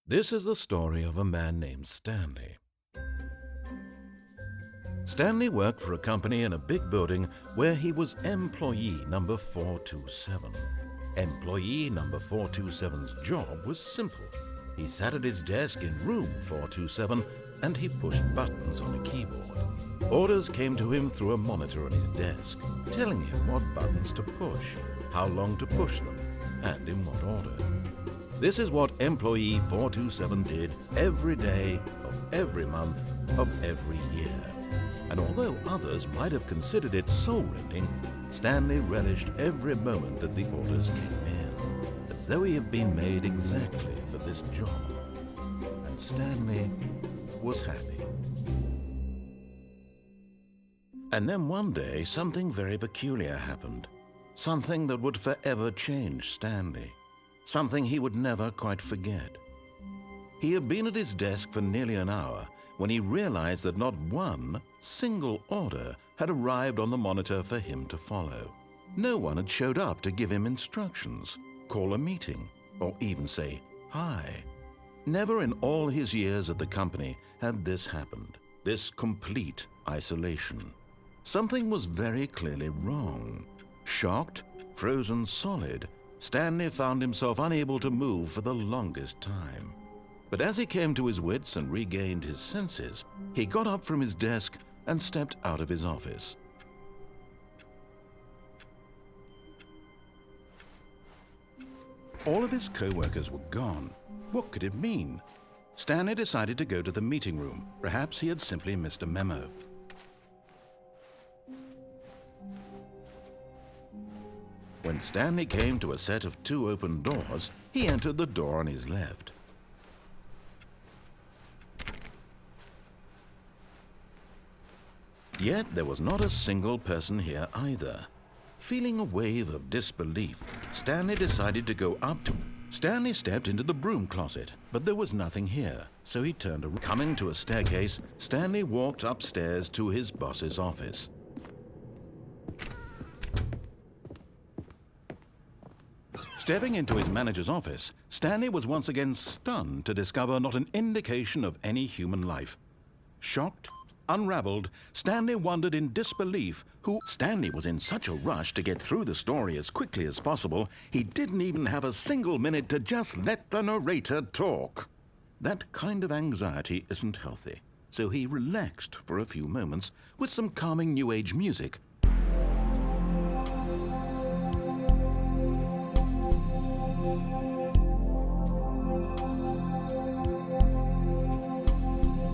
This is the story of a man named Stanley. Stanley worked for a company in a big building where he was employee number 427. Employee number 427's job was simple. He sat at his desk in room 427 and he pushed buttons on a keyboard. Orders came to him through a monitor on his desk, telling him what buttons to push, how long to push them, and in what order. This is what employee 427 did every day of every month of every year. And although others might have considered it soul-rending, Stanley relished every moment that the orders came in, as though he had been made exactly for this job. And Stanley was happy. And then one day, something very peculiar happened. Something that would forever change Stanley. Something he would never quite forget. He had been at his desk for nearly an hour when he realized that not one single order had arrived on the monitor for him to follow. No one had showed up to give him instructions, call a meeting, or even say hi. Never in all his years at the company had this happened, this complete isolation. Something was very clearly wrong. Shocked, frozen solid, Stanley found himself unable to move for the longest time. But as he came to his wits and regained his senses, he got up from his desk and stepped out of his office. All of his co-workers were gone. What could it mean? Stanley decided to go to the meeting room. Perhaps he had simply missed a memo. When Stanley came to a set of 2 open doors, he entered the door on his left. Yet there was not a single person here either. Feeling a wave of disbelief, Stanley decided to go up to him. Stanley stepped into the broom closet, but there was nothing here, so he turned around. Coming to a staircase, Stanley walked upstairs to his boss's office. Stepping into his manager's office, Stanley was once again stunned to discover not an indication of any human life. Shocked, unraveled, Stanley wondered in disbelief who... Stanley was in such a rush to get through the story as quickly as possible, he didn't even have a single minute to just let the narrator talk. That kind of anxiety isn't healthy, so he relaxed for a few moments with some calming New Age music